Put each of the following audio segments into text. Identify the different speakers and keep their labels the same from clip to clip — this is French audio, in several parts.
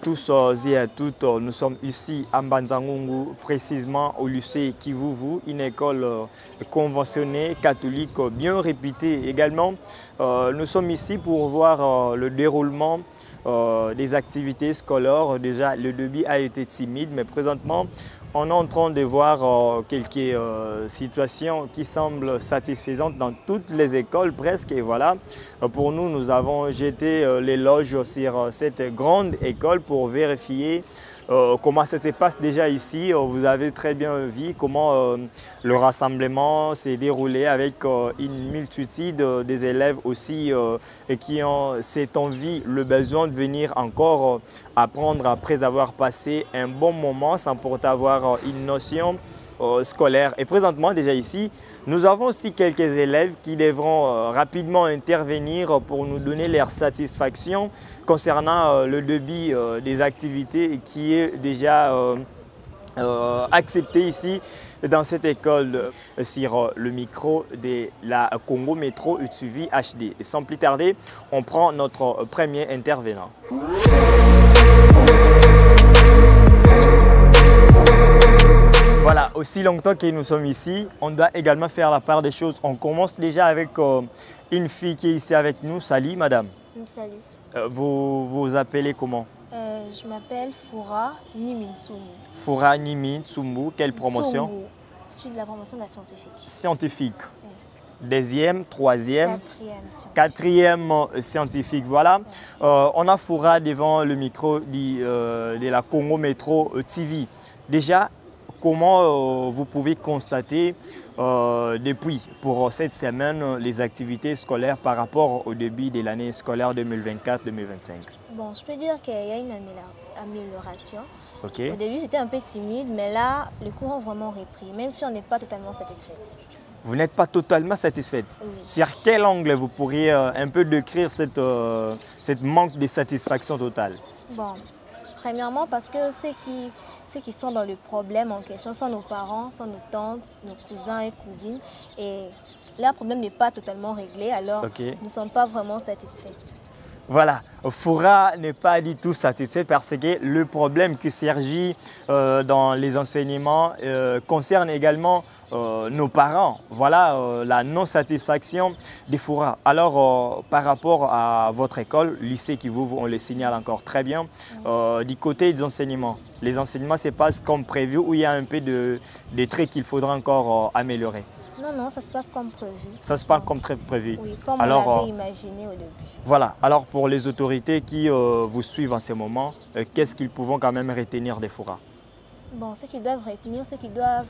Speaker 1: tous et à toutes. Nous sommes ici à Mbanza-Ngungu, précisément au lycée Kivuvu, une école conventionnée, catholique, bien réputée également. Nous sommes ici pour voir le déroulement des activités scolaires. Déjà, le début a été timide, mais présentement, on est en train de voir quelques situations qui semblent satisfaisantes dans toutes les écoles presque. Et voilà, pour nous, nous avons jeté l'éloge sur cette grande école pour vérifier comment ça se passe déjà ici. Vous avez très bien vu comment le rassemblement s'est déroulé avec une multitude des élèves aussi qui ont cette envie, le besoin de venir encore apprendre après avoir passé un bon moment sans pourtant avoir une notion scolaire. Et présentement, déjà ici, nous avons aussi quelques élèves qui devront rapidement intervenir pour nous donner leur satisfaction concernant le début des activités qui est déjà accepté ici dans cette école sur le micro de la Congo Métro UTV HD. Et sans plus tarder, on prend notre premier intervenant. Voilà, aussi longtemps que nous sommes ici, on doit également faire la part des choses. On commence déjà avec une fille qui est ici avec nous. Salut madame.
Speaker 2: Salut.
Speaker 1: Vous vous appelez comment?
Speaker 2: Je m'appelle Foura Nimintsumbu.
Speaker 1: Foura Nimintsumbu, quelle promotion?
Speaker 2: Tsumbu. Je suis de la promotion de la scientifique.
Speaker 1: Scientifique.
Speaker 2: Oui.
Speaker 1: Deuxième, troisième,
Speaker 2: quatrième
Speaker 1: scientifique. Voilà. On a Foura devant le micro de la Congo Métro TV. Déjà, comment vous pouvez constater depuis pour cette semaine les activités scolaires par rapport au début de l'année scolaire 2024-2025?
Speaker 2: Bon, je peux dire qu'il y a une amélioration.
Speaker 1: Okay.
Speaker 2: Au début, c'était un peu timide, mais là, les cours ont vraiment repris, même si on n'est pas totalement satisfaite.
Speaker 1: Vous n'êtes pas totalement satisfaite?
Speaker 2: Oui.
Speaker 1: Sur quel angle vous pourriez un peu décrire cette manque de satisfaction totale? Bon.
Speaker 2: Premièrement, parce que ceux qui sont dans le problème en question sont nos parents, sont nos tantes, nos cousins et cousines. Et leur problème n'est pas totalement réglé, alors nous ne sommes pas vraiment satisfaites.
Speaker 1: Voilà, Foura n'est pas du tout satisfait parce que le problème qui surgit dans les enseignements concerne également nos parents. Voilà la non-satisfaction des Foura. Alors, par rapport à votre école, lycée Kivuvu, on le signale encore très bien, du côté des enseignements, les enseignements se passent comme prévu ou il y a un peu de traits qu'il faudra encore améliorer?
Speaker 2: Non, non, ça se passe comme prévu.
Speaker 1: Ça se passe comme très prévu.
Speaker 2: Oui, comme on l'avait imaginé au début.
Speaker 1: Voilà. Alors pour les autorités qui vous suivent en ce moment, qu'est-ce qu'ils pourront quand même retenir des Foura?
Speaker 2: Bon, ce qu'ils doivent retenir, c'est qu'ils doivent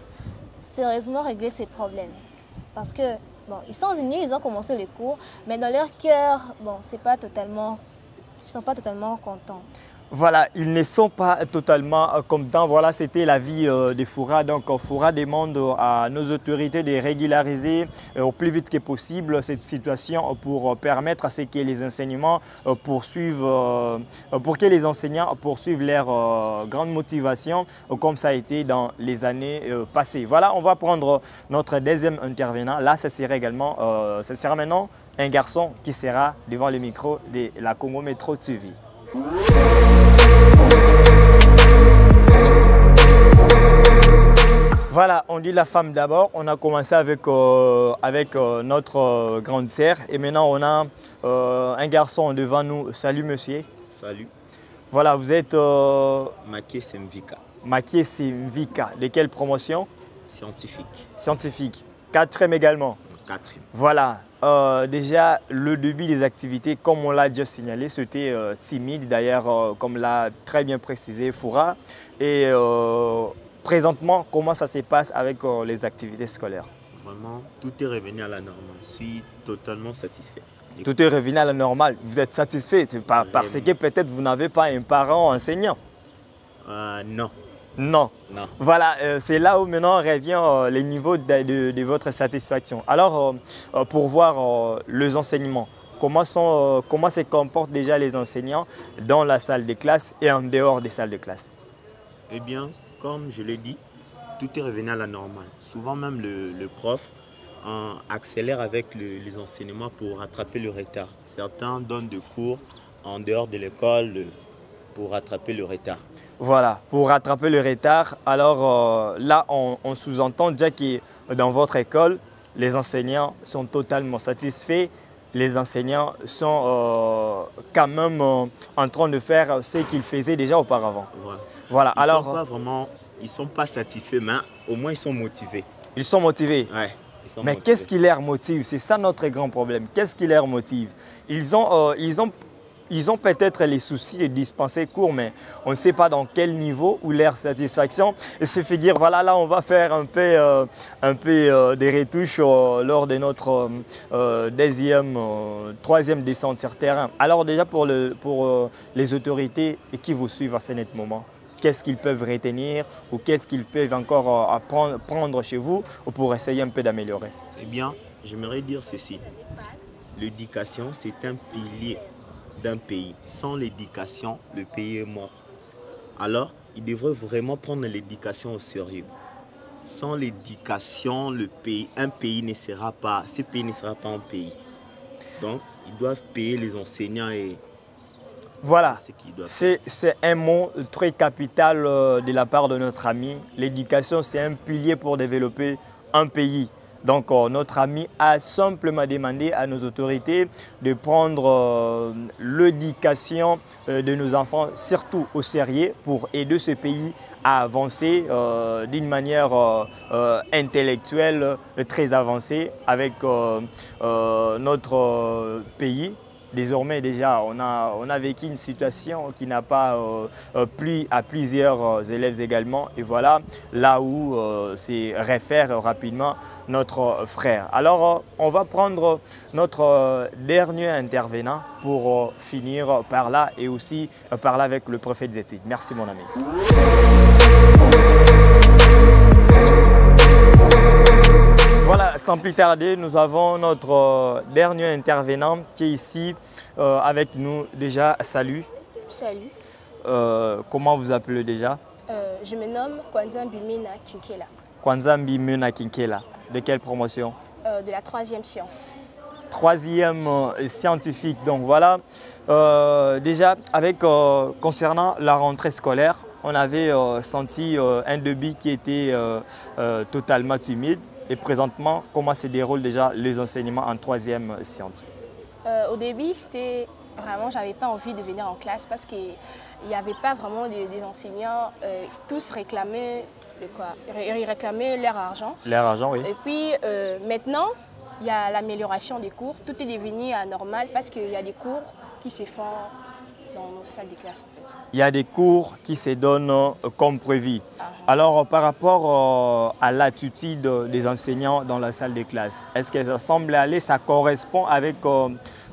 Speaker 2: sérieusement régler ces problèmes. Parce que, bon, ils sont venus, ils ont commencé les cours, mais dans leur cœur, bon, ils ne sont pas totalement contents.
Speaker 1: Voilà, ils ne sont pas totalement contents. Voilà, c'était l'avis des Foura. Donc, Foura demande à nos autorités de régulariser au plus vite que possible cette situation pour permettre à ce que les enseignements poursuivent, pour que les enseignants poursuivent leur grande motivation comme ça a été dans les années passées. Voilà, on va prendre notre deuxième intervenant. Là, ce sera maintenant un garçon qui sera devant le micro de la Congo Métro TV. Voilà, on dit la femme d'abord. On a commencé avec notre grande sœur et maintenant on a un garçon devant nous. Salut monsieur.
Speaker 3: Salut.
Speaker 1: Voilà, vous êtes
Speaker 3: Makiese Mvika.
Speaker 1: Makiese Mvika. De quelle promotion?
Speaker 3: Scientifique.
Speaker 1: Scientifique. Quatrième également.
Speaker 3: Quatrième.
Speaker 1: Voilà. Déjà, le début des activités, comme on l'a déjà signalé, c'était timide. D'ailleurs, comme l'a très bien précisé Foura. Et présentement, comment ça se passe avec les activités scolaires?
Speaker 3: Vraiment, tout est revenu à la normale. Je suis totalement satisfait.
Speaker 1: Tout est revenu à la normale. Vous êtes satisfait parce que peut-être vous n'avez pas un parent enseignant?
Speaker 3: Non.
Speaker 1: Non.
Speaker 3: Non. Voilà,
Speaker 1: c'est là où maintenant revient le niveau de votre satisfaction. Alors, pour voir les enseignements, comment se comportent déjà les enseignants dans la salle de classe et en dehors des salles de classe?
Speaker 3: Eh bien, comme je l'ai dit, tout est revenu à la normale. Souvent même le prof accélère avec les enseignements pour rattraper le retard. Certains donnent des cours en dehors de l'école pour rattraper le retard.
Speaker 1: Voilà, pour rattraper le retard. Alors là, on sous-entend déjà que dans votre école, les enseignants sont totalement satisfaits. Les enseignants sont quand même en train de faire ce qu'ils faisaient déjà auparavant. Voilà.
Speaker 3: Ils ne sont pas satisfaits, mais au moins ils sont motivés.
Speaker 1: Ils sont motivés.
Speaker 3: Ouais,
Speaker 1: mais qu'est-ce qui les motive? C'est ça notre grand problème. Qu'est-ce qui les motive? Ils ont peut-être les soucis de dispenser cours, mais on ne sait pas dans quel niveau ou leur satisfaction. Il se fait dire, voilà, là, on va faire un peu des retouches lors de notre troisième descente sur terrain. Alors déjà, pour les autorités qui vous suivent à ce moment, qu'est-ce qu'ils peuvent retenir ou qu'est-ce qu'ils peuvent encore prendre chez vous pour essayer un peu d'améliorer?
Speaker 3: Eh bien, j'aimerais dire ceci. L'éducation, c'est un pilier d'un pays. Sans l'éducation, le pays est mort. Alors, ils devraient vraiment prendre l'éducation au sérieux. Sans l'éducation, un pays ne sera pas, ce pays ne sera pas un pays. Donc, ils doivent payer les enseignants et
Speaker 1: voilà, c'est un mot très capital de la part de notre ami. L'éducation, c'est un pilier pour développer un pays. Donc, notre ami a simplement demandé à nos autorités de prendre l'éducation de nos enfants, surtout au sérieux, pour aider ce pays à avancer d'une manière intellectuelle très avancée avec notre pays. Désormais, déjà, on a vécu une situation qui n'a pas plu à plusieurs élèves également. Et voilà, là où c'est réfère rapidement notre frère. Alors, on va prendre notre dernier intervenant pour finir par là et aussi parler avec le prophète Zetid. Merci, mon ami. Voilà, sans plus tarder, nous avons notre dernier intervenant qui est ici avec nous déjà. Salut.
Speaker 4: Salut.
Speaker 1: Comment vous appelez déjà?
Speaker 4: Je me nomme Kwanzambi Mena Kinkela.
Speaker 1: Kwanzambi Mena Kinkela. De quelle promotion?
Speaker 4: De la 3e science.
Speaker 1: 3e scientifique. Donc voilà, déjà concernant la rentrée scolaire, on avait senti un début qui était totalement timide. Et présentement, comment se déroulent déjà les enseignements en 3e science?
Speaker 4: Au début, c'était vraiment, j'avais pas envie de venir en classe parce qu'il n'y avait pas vraiment des enseignants. Tous réclamaient ils réclamaient leur argent.
Speaker 1: Leur argent, oui.
Speaker 4: Et puis maintenant, il y a l'amélioration des cours. Tout est devenu anormal parce qu'il y a des cours qui se font dans nos salles de classe en fait.
Speaker 1: Il y a des cours qui se donnent comme prévu. Alors par rapport à l'attitude des enseignants dans la salle de classe, est-ce que ça semble aller, ça correspond avec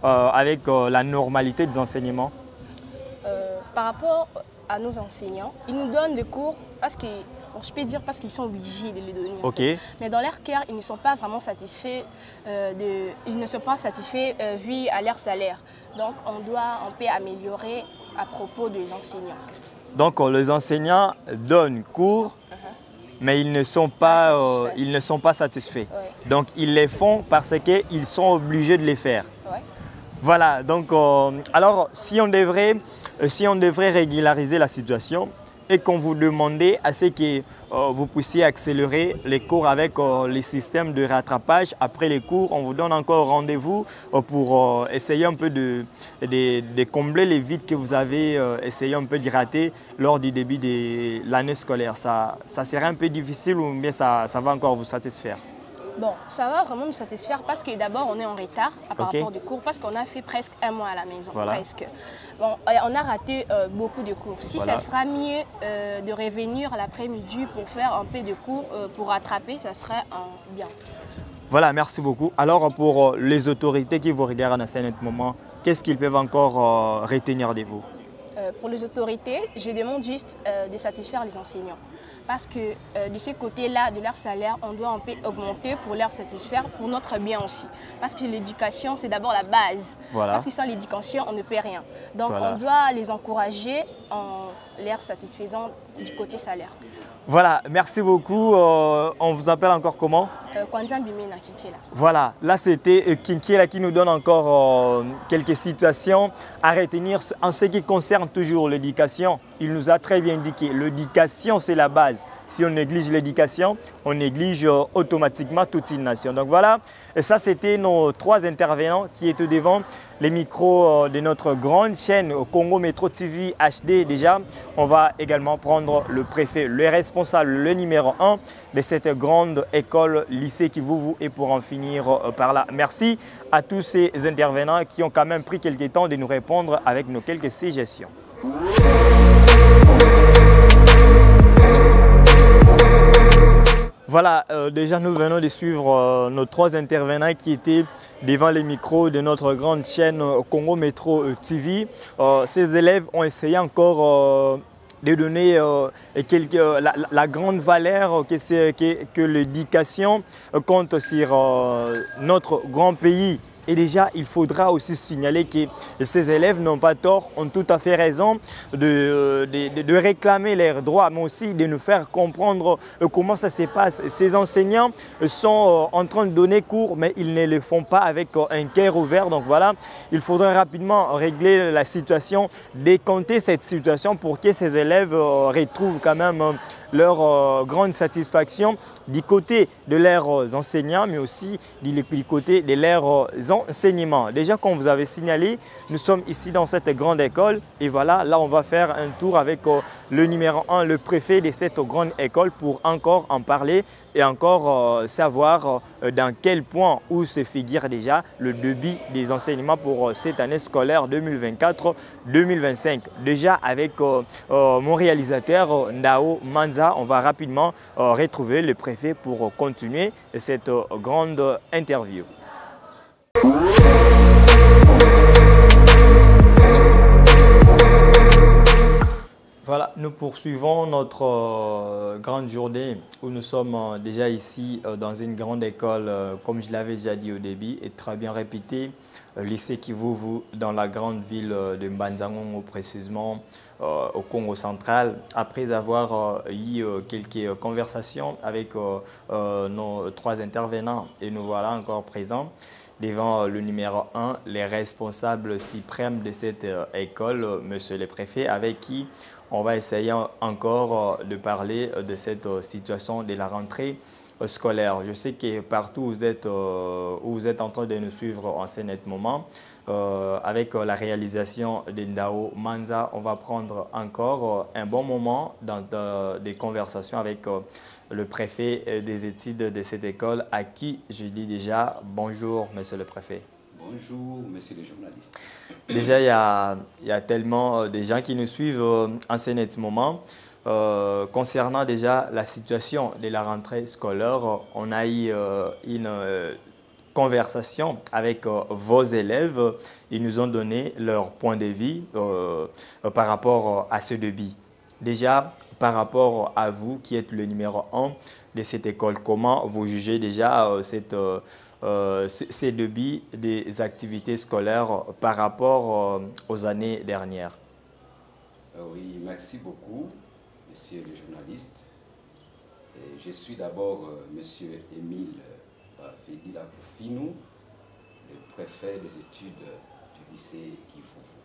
Speaker 1: la normalité des enseignements?
Speaker 4: Par rapport à nos enseignants, ils nous donnent des cours parce que, je peux dire parce qu'ils sont obligés de les donner. En fait. Mais dans leur cœur, ils ne sont pas vraiment satisfaits, vu à leur salaire. Donc on peut améliorer à propos des enseignants.
Speaker 1: Donc les enseignants donnent cours, mais ils ne sont pas satisfaits. Ouais. Donc ils les font parce qu'ils sont obligés de les faire. Ouais. Voilà, donc alors si on devrait régulariser la situation, et qu'on vous demandait à ce que vous puissiez accélérer les cours avec les systèmes de rattrapage. Après les cours, on vous donne encore rendez-vous pour essayer un peu de combler les vides que vous avez essayé un peu de rater lors du début de l'année scolaire. Ça serait un peu difficile ou bien ça va encore vous satisfaire?
Speaker 4: Bon, ça va vraiment nous satisfaire parce que d'abord, on est en retard par rapport aux cours parce qu'on a fait presque un mois à la maison. Voilà. Presque. Bon, on a raté beaucoup de cours. Si ça sera mieux de revenir l'après-midi pour faire un peu de cours pour rattraper, ça serait bien.
Speaker 1: Voilà, merci beaucoup. Alors, pour les autorités qui vous regardent à ce moment, qu'est-ce qu'ils peuvent encore retenir de vous?
Speaker 4: Pour les autorités, je demande juste de satisfaire les enseignants. Parce que de ce côté-là, de leur salaire, on doit un peu augmenter pour leur satisfaire, pour notre bien aussi. Parce que l'éducation, c'est d'abord la base. Voilà. Parce que sans l'éducation, on ne peut rien. Donc on doit les encourager en leur satisfaisant du côté salaire.
Speaker 1: Voilà, merci beaucoup. On vous appelle encore comment?
Speaker 4: Kwanza Bimena Kinkela.
Speaker 1: Voilà, là c'était Kinkela qui nous donne encore quelques situations à retenir en ce qui concerne toujours l'éducation. Il nous a très bien indiqué, l'éducation c'est la base. Si on néglige l'éducation, on néglige automatiquement toute une nation. Donc voilà, et ça c'était nos 3 intervenants qui étaient devant les micros de notre grande chaîne Congo Métro TV HD. Déjà, on va également prendre le préfet, le responsable, le numéro 1 de cette grande école lycée Kivuvu et pour en finir par là. Merci à tous ces intervenants qui ont quand même pris quelques temps de nous répondre avec nos quelques suggestions. Voilà, déjà nous venons de suivre nos 3 intervenants qui étaient devant les micros de notre grande chaîne Congo Métro TV. Ces élèves ont essayé encore de donner la grande valeur que l'éducation compte sur notre grand pays. Et déjà, il faudra aussi signaler que ces élèves n'ont pas tort, ont tout à fait raison de réclamer leurs droits, mais aussi de nous faire comprendre comment ça se passe. Ces enseignants sont en train de donner cours, mais ils ne le font pas avec un cœur ouvert. Donc voilà, il faudrait rapidement régler la situation, décompter cette situation pour que ces élèves retrouvent quand même leur grande satisfaction du côté de leurs enseignants, mais aussi du côté de leurs enseignements. Déjà, comme vous avez signalé, nous sommes ici dans cette grande école et voilà, là on va faire un tour avec le numéro 1, le préfet de cette grande école pour encore en parler et encore savoir dans quel point où se figure déjà le débit des enseignements pour cette année scolaire 2024-2025. Déjà avec mon réalisateur Ndao Manza, on va rapidement retrouver le préfet pour continuer cette grande interview. Voilà, nous poursuivons notre grande journée où nous sommes déjà ici dans une grande école, comme je l'avais déjà dit au début, et très bien répété, lycée Kivuvu dans la grande ville de Mbanzangongo, précisément au Congo central. Après avoir eu quelques conversations avec nos 3 intervenants et nous voilà encore présents devant le numéro 1, les responsables suprêmes de cette école, monsieur le préfet, avec qui on va essayer encore de parler de cette situation de la rentrée scolaire. Je sais que partout où vous êtes en train de nous suivre en ce net moment, avec la réalisation de Ndao Manza, on va prendre encore un bon moment dans des conversations avec le préfet des études de cette école, à qui je dis déjà bonjour, monsieur le préfet.
Speaker 5: Bonjour, messieurs les journalistes.
Speaker 1: Déjà, il y a tellement de gens qui nous suivent en ce net moment. Concernant déjà la situation de la rentrée scolaire, on a eu une conversation avec vos élèves. Ils nous ont donné leur point de vue par rapport à ce débit. Déjà, par rapport à vous qui êtes le numéro 1 de cette école, comment vous jugez déjà ces débits des activités scolaires par rapport aux années dernières?
Speaker 5: Oui, merci beaucoup, messieurs les journalistes. Et je suis d'abord monsieur Émile Fedila Koufinou, le préfet des études du lycée Kivuvu.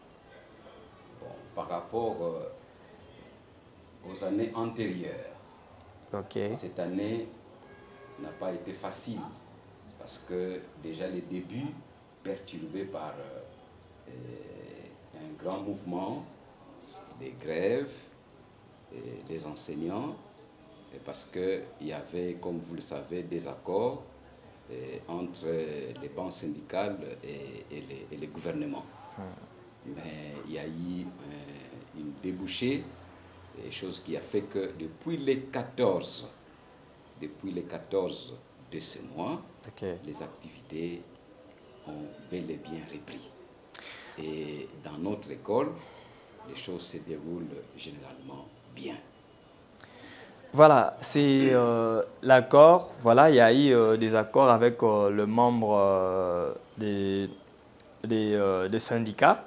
Speaker 5: Bon, par rapport aux années antérieures, cette année n'a pas été facile parce que déjà les débuts perturbés par un grand mouvement des grèves des enseignants, parce qu'il y avait, comme vous le savez, des accords entre les banques syndicales et les gouvernements. Mais il y a eu une débouchée, chose qui a fait que depuis les 14 de ce mois, les activités ont bel et bien repris. Et dans notre école, les choses se déroulent généralement bien.
Speaker 1: Voilà, c'est l'accord. Voilà, il y a eu des accords avec le membre des syndicats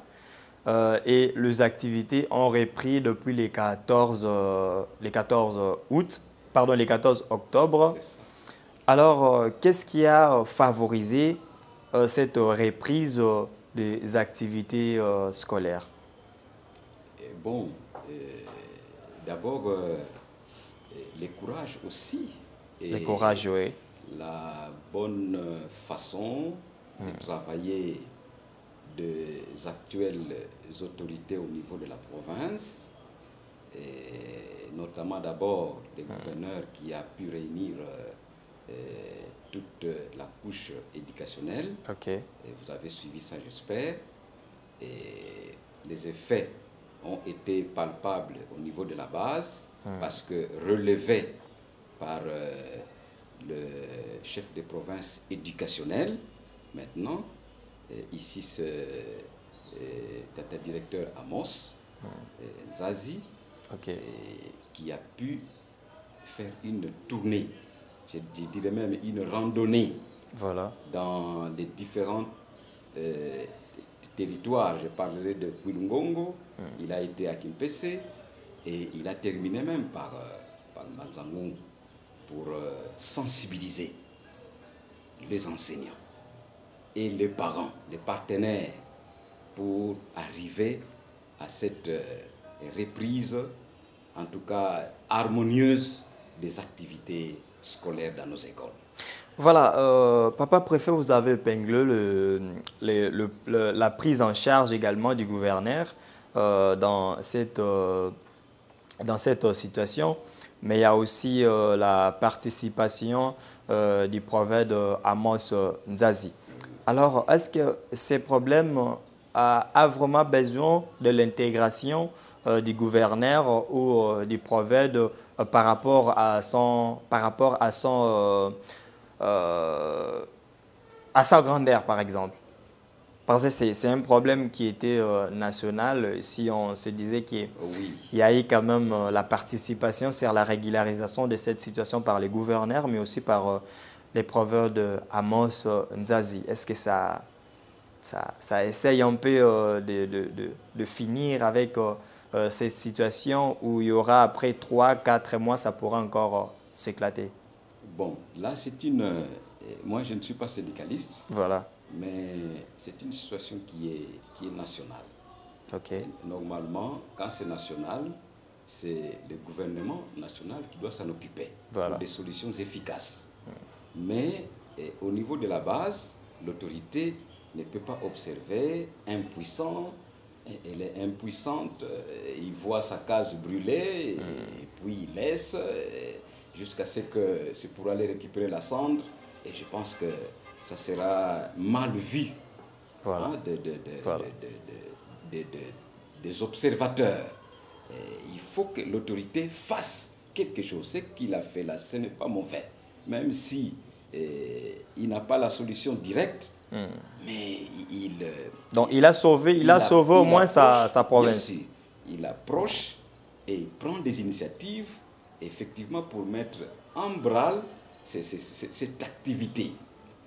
Speaker 1: et les activités ont repris depuis les 14 octobre. Alors, qu'est-ce qui a favorisé cette reprise des activités scolaires?
Speaker 5: Bon, d'abord, le courage aussi. Et
Speaker 1: Le courage, oui.
Speaker 5: la bonne façon de travailler des actuelles autorités au niveau de la province, et notamment d'abord le gouverneur qui a pu réunir toute la couche éducationnelle.
Speaker 1: OK.
Speaker 5: Et vous avez suivi ça, j'espère. Et les effets ont été palpables au niveau de la base, parce que relevé par le chef de province éducationnel, maintenant, ici c'est le directeur Amos Nzazi,
Speaker 1: OK.
Speaker 5: qui a pu faire une tournée, je dirais même une randonnée,
Speaker 1: Voilà.
Speaker 5: dans les différents territoires. Je parlerai de Kwilungongo, il a été à Kimpese et il a terminé même par Manzangongo pour sensibiliser les enseignants et les parents, les partenaires, pour arriver à cette reprise, en tout cas harmonieuse, des activités scolaires dans nos écoles.
Speaker 1: Voilà, Papa Préfet, vous avez épinglé la prise en charge également du gouverneur dans cette situation, mais il y a aussi la participation du prophète Amos Nzazi. Alors, est-ce que ces problèmes a vraiment besoin de l'intégration du gouverneur ou du prophète par rapport à sa grandeur, par exemple? Parce que c'est un problème qui était national. Si on se disait qu'il y a eu quand même la participation sur la régularisation de cette situation par les gouverneurs, mais aussi par les prophètes de Amos Nzazi. Est-ce que ça essaye un peu de finir avec cette situation où il y aura après 3-4 mois, ça pourra encore s'éclater?
Speaker 5: Bon, là c'est une... moi je ne suis pas syndicaliste.
Speaker 1: Voilà.
Speaker 5: Mais c'est une situation qui est nationale.
Speaker 1: OK.
Speaker 5: Normalement, quand c'est national, c'est le gouvernement national qui doit s'en occuper,
Speaker 1: voilà,
Speaker 5: pour des solutions efficaces. Mais au niveau de la base, l'autorité ne peut pas observer, impuissant. Elle est impuissante, il voit sa case brûler, et puis il laisse, jusqu'à ce que c'est pour aller récupérer la cendre. Et je pense que ça sera mal vu,
Speaker 1: voilà,
Speaker 5: hein, des observateurs. Il faut que l'autorité fasse quelque chose. Ce qu'il a fait là, ce n'est pas mauvais. Même si il n'a pas la solution directe, mais
Speaker 1: donc il a sauvé au moins sa province.
Speaker 5: Il approche et il prend des initiatives, effectivement, pour mettre en branle cette activité.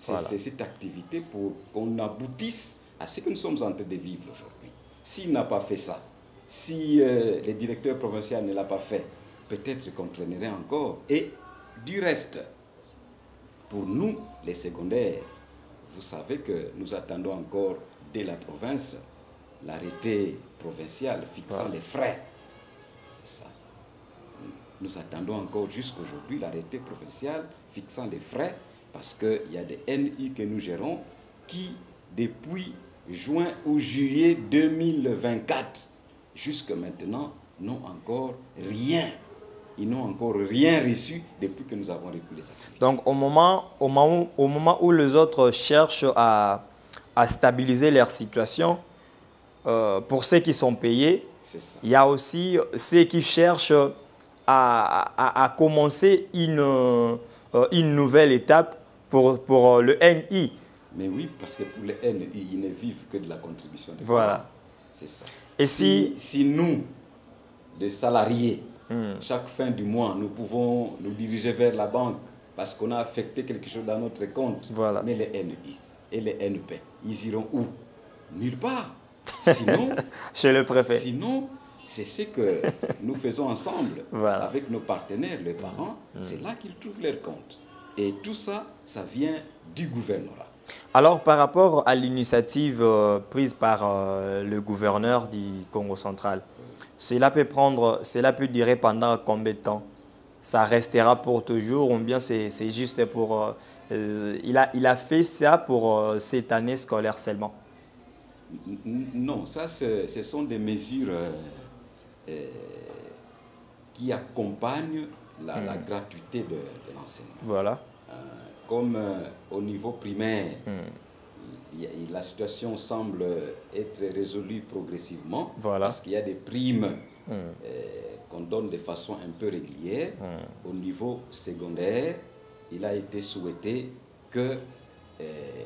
Speaker 1: Voilà.
Speaker 5: C'est cette activité pour qu'on aboutisse à ce que nous sommes en train de vivre aujourd'hui. S'il n'a pas fait ça, si le directeur provincial ne l'a pas fait, peut-être qu'on traînerait encore. Et du reste, pour nous, les secondaires, vous savez que nous attendons encore de la province l'arrêté provincial fixant les frais. C'est ça. Nous attendons encore jusqu'aujourd'hui l'arrêté provincial fixant les frais, parce qu'il y a des NI que nous gérons qui, depuis juin ou juillet 2024, jusqu'à maintenant, n'ont encore rien. Ils n'ont encore rien reçu depuis que nous avons repris les activités.
Speaker 1: Donc, au moment où les autres cherchent à stabiliser leur situation, pour ceux qui sont payés, il y a aussi ceux qui cherchent à commencer une nouvelle étape pour le NI.
Speaker 5: Mais oui, parce que pour le NI, ils ne vivent que de la contribution des
Speaker 1: voilà,
Speaker 5: parents. C'est ça.
Speaker 1: Et
Speaker 5: si nous, des salariés, chaque fin du mois, nous pouvons nous diriger vers la banque parce qu'on a affecté quelque chose dans notre compte,
Speaker 1: voilà,
Speaker 5: mais les NI et les NP, ils iront où? Nulle part. Sinon,
Speaker 1: chez le préfet.
Speaker 5: Sinon, c'est ce que nous faisons ensemble, voilà, avec nos partenaires, les parents. C'est là qu'ils trouvent leur compte. Et tout ça, ça vient du gouvernorat.
Speaker 1: Alors, par rapport à l'initiative prise par le gouverneur du Congo central, cela peut durer pendant combien de temps? Ça restera pour toujours ou bien c'est juste pour... il a fait ça pour cette année scolaire seulement?
Speaker 5: Non, ça, ce sont des mesures qui accompagnent la gratuité de l'enseignement.
Speaker 1: Voilà.
Speaker 5: Comme au niveau primaire, la situation semble être résolue progressivement,
Speaker 1: voilà.
Speaker 5: Parce qu'il y a des primes qu'on donne de façon un peu régulière. Au niveau secondaire, il a été souhaité que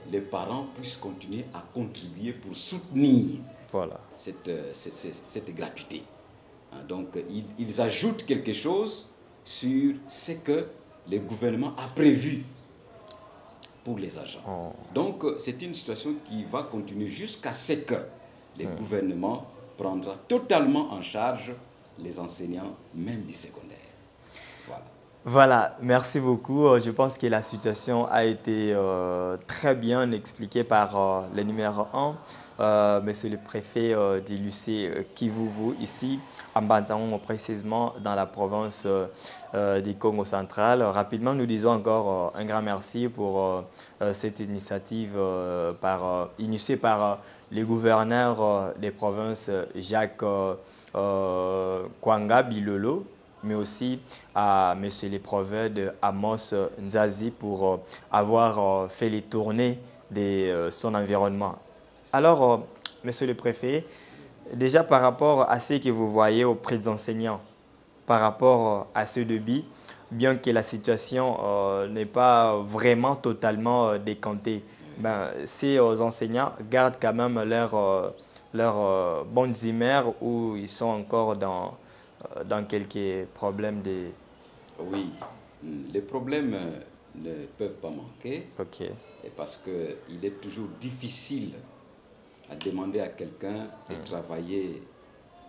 Speaker 5: les parents puissent continuer à contribuer pour soutenir
Speaker 1: voilà.
Speaker 5: cette gratuité. Donc, ils ajoutent quelque chose sur ce que le gouvernement a prévu pour les agents. Donc, c'est une situation qui va continuer jusqu'à ce que le gouvernement prendra totalement en charge les enseignants, même du secondaire. Voilà.
Speaker 1: Voilà, merci beaucoup. Je pense que la situation a été très bien expliquée par le numéro 1, monsieur le préfet du lycée Kivuvu, ici, à Mbanzango, précisément dans la province du Congo central. Rapidement, nous disons encore un grand merci pour cette initiative initiée par le gouverneur des provinces, Jacques Kwanga Bilolo, mais aussi à M. le préfet de Amos Nzazi pour avoir fait les tournées de son environnement. Alors, Monsieur le préfet, déjà par rapport à ce que vous voyez auprès des enseignants, par rapport à ce débit, bien que la situation n'est pas vraiment totalement décantée, ben, ces enseignants gardent quand même leur bonnes humeurs ou ils sont encore dans quelques problèmes de...
Speaker 5: Oui, les problèmes ne peuvent pas manquer.
Speaker 1: Ok.
Speaker 5: Parce qu'il est toujours difficile à demander à quelqu'un de travailler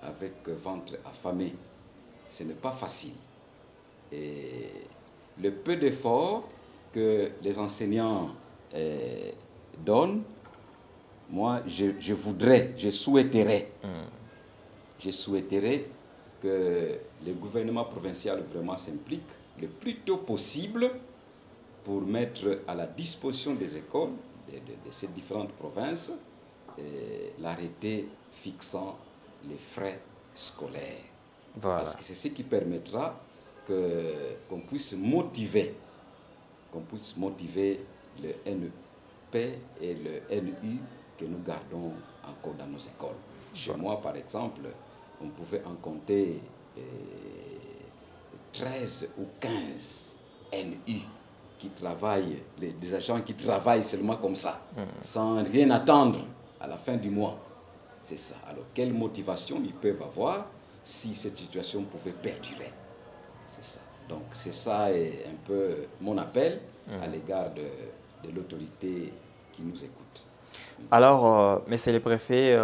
Speaker 5: avec ventre affamé. Ce n'est pas facile. Et le peu d'efforts que les enseignants donnent, moi, je souhaiterais que le gouvernement provincial vraiment s'implique le plus tôt possible pour mettre à la disposition des écoles de ces différentes provinces l'arrêté fixant les frais scolaires.
Speaker 1: Voilà.
Speaker 5: Parce que c'est ce qui permettra qu'on puisse motiver le NEP et le NU que nous gardons encore dans nos écoles. Chez moi, par exemple, on pouvait en compter 13 ou 15 NU qui travaillent, des agents qui travaillent seulement comme ça, sans rien attendre à la fin du mois. C'est ça. Alors, quelle motivation ils peuvent avoir si cette situation pouvait perdurer? C'est ça. Donc, c'est ça un peu mon appel à l'égard de l'autorité qui nous écoute.
Speaker 1: Alors, monsieur le préfet,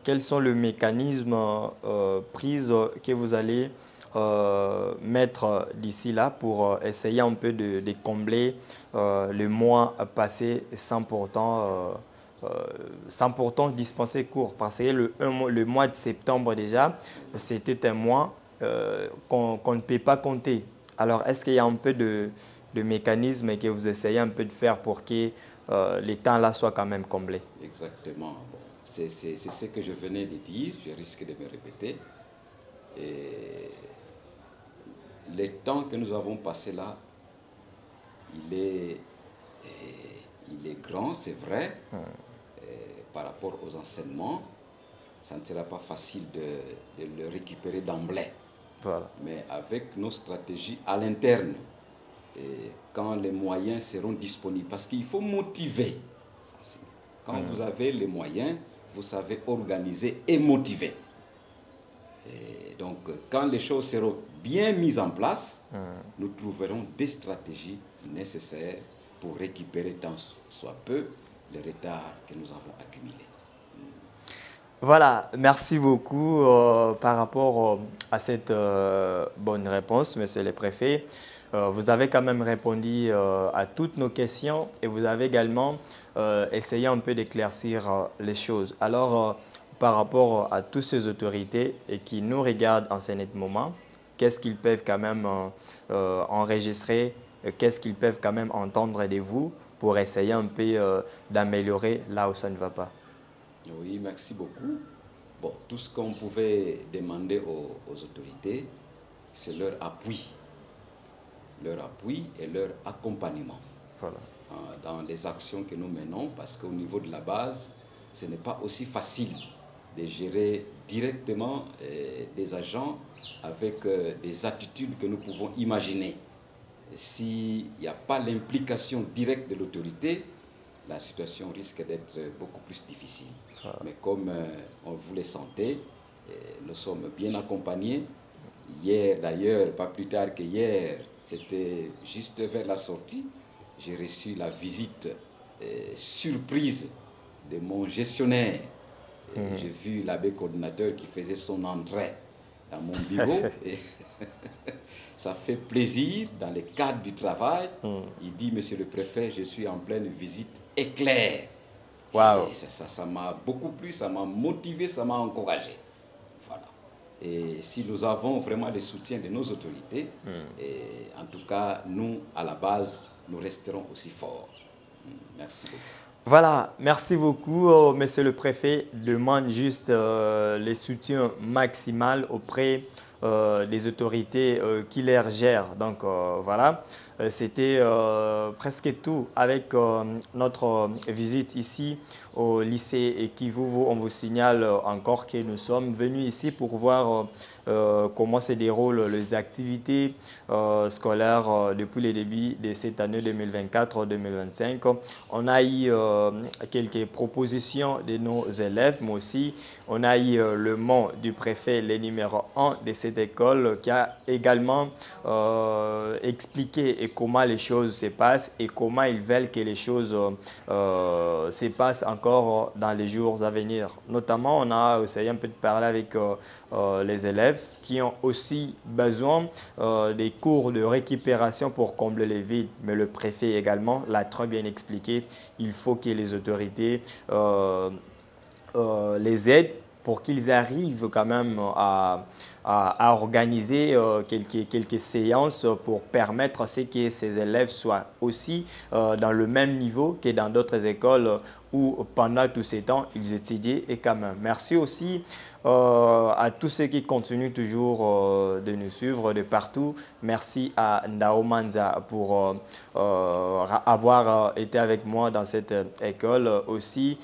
Speaker 1: quels sont les mécanismes pris que vous allez mettre d'ici là pour essayer un peu de combler le mois passé sans pourtant dispenser cours? Parce que le mois de septembre déjà, c'était un mois qu'on ne peut pas compter. Alors, est-ce qu'il y a un peu de mécanisme que vous essayez un peu de faire pour que les temps là soient quand même comblés?
Speaker 5: Exactement. Bon, c'est ce que je venais de dire, je risque de me répéter. Et le temps que nous avons passé là, il est grand, c'est vrai, par rapport aux enseignements. Ça ne sera pas facile de le récupérer d'emblée.
Speaker 1: Voilà.
Speaker 5: Mais avec nos stratégies à l'interne, quand les moyens seront disponibles, parce qu'il faut motiver. Quand vous avez les moyens, vous savez organiser et motiver. Et donc, quand les choses seront bien mises en place, nous trouverons des stratégies nécessaires pour récupérer tant soit peu le retard que nous avons accumulé.
Speaker 1: Voilà, merci beaucoup par rapport à cette bonne réponse, monsieur le préfet. vous avez quand même répondu à toutes nos questions et vous avez également essayé un peu d'éclaircir les choses. Alors, par rapport à toutes ces autorités et qui nous regardent en ce moment, qu'est-ce qu'ils peuvent quand même enregistrer, qu'est-ce qu'ils peuvent quand même entendre de vous pour essayer un peu d'améliorer là où ça ne va pas?
Speaker 5: Oui, merci beaucoup. Bon, tout ce qu'on pouvait demander aux autorités, c'est leur appui et leur accompagnement
Speaker 1: voilà.
Speaker 5: Dans les actions que nous menons, parce qu'au niveau de la base, ce n'est pas aussi facile de gérer directement des agents avec des attitudes que nous pouvons imaginer. S'il n'y a pas l'implication directe de l'autorité, la situation risque d'être beaucoup plus difficile. Voilà. Mais comme on vous le sentait, nous sommes bien accompagnés. Hier d'ailleurs, pas plus tard que hier, c'était juste vers la sortie, j'ai reçu la visite surprise de mon gestionnaire. J'ai vu l'abbé coordinateur qui faisait son entrée dans mon bureau. Et ça fait plaisir dans le cadre du travail. Il dit, monsieur le préfet, je suis en pleine visite éclair.
Speaker 1: Wow.
Speaker 5: Et ça m'a beaucoup plu, ça m'a motivé, ça m'a encouragé. Voilà. Et si nous avons vraiment le soutien de nos autorités, et en tout cas, nous, à la base, nous resterons aussi forts. Merci beaucoup.
Speaker 1: Voilà, merci beaucoup, monsieur le préfet. Demande juste les soutiens maximal auprès des autorités qui les gèrent. Donc voilà, c'était presque tout avec notre visite ici au lycée Ekivu. On vous signale encore que nous sommes venus ici pour voir comment se déroulent les activités scolaires depuis le début de cette année 2024-2025. On a eu quelques propositions de nos élèves, mais aussi on a eu le mot du préfet, le numéro 1 de cette école, qui a également expliqué comment les choses se passent et comment ils veulent que les choses se passent encore dans les jours à venir. Notamment, on a essayé un peu de parler avec les élèves qui ont aussi besoin des cours de récupération pour combler les vides. Mais le préfet également l'a très bien expliqué. Il faut que les autorités les aident pour qu'ils arrivent quand même à organiser quelques séances pour permettre à ce que ces élèves soient aussi dans le même niveau que dans d'autres écoles où pendant tous ces temps, ils étudient et quand même. Merci aussi à tous ceux qui continuent toujours de nous suivre de partout. Merci à Ndao Manza pour avoir été avec moi dans cette école aussi.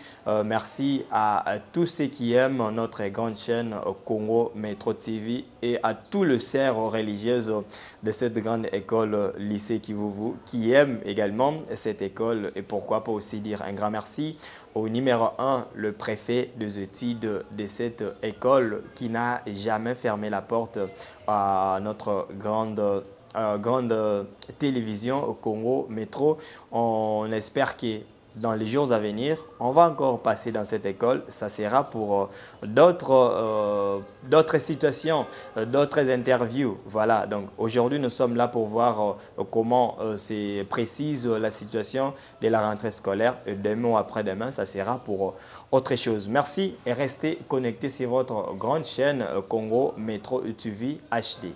Speaker 1: Merci à tous ceux qui aiment notre grande chaîne Congo Métro TV et à tout le cercle religieux de cette grande école lycée Kivuvu qui aime également cette école et pourquoi pas aussi dire un grand merci au numéro 1, le préfet des études de cette école qui n'a jamais fermé la porte à notre grande télévision au Congo Métro. On espère que dans les jours à venir, on va encore passer dans cette école. Ça sera pour d'autres situations, d'autres interviews. Voilà, donc aujourd'hui, nous sommes là pour voir comment se précise la situation de la rentrée scolaire. Et demain ou après-demain, ça sera pour autre chose. Merci et restez connectés sur votre grande chaîne Congo Métro TV HD.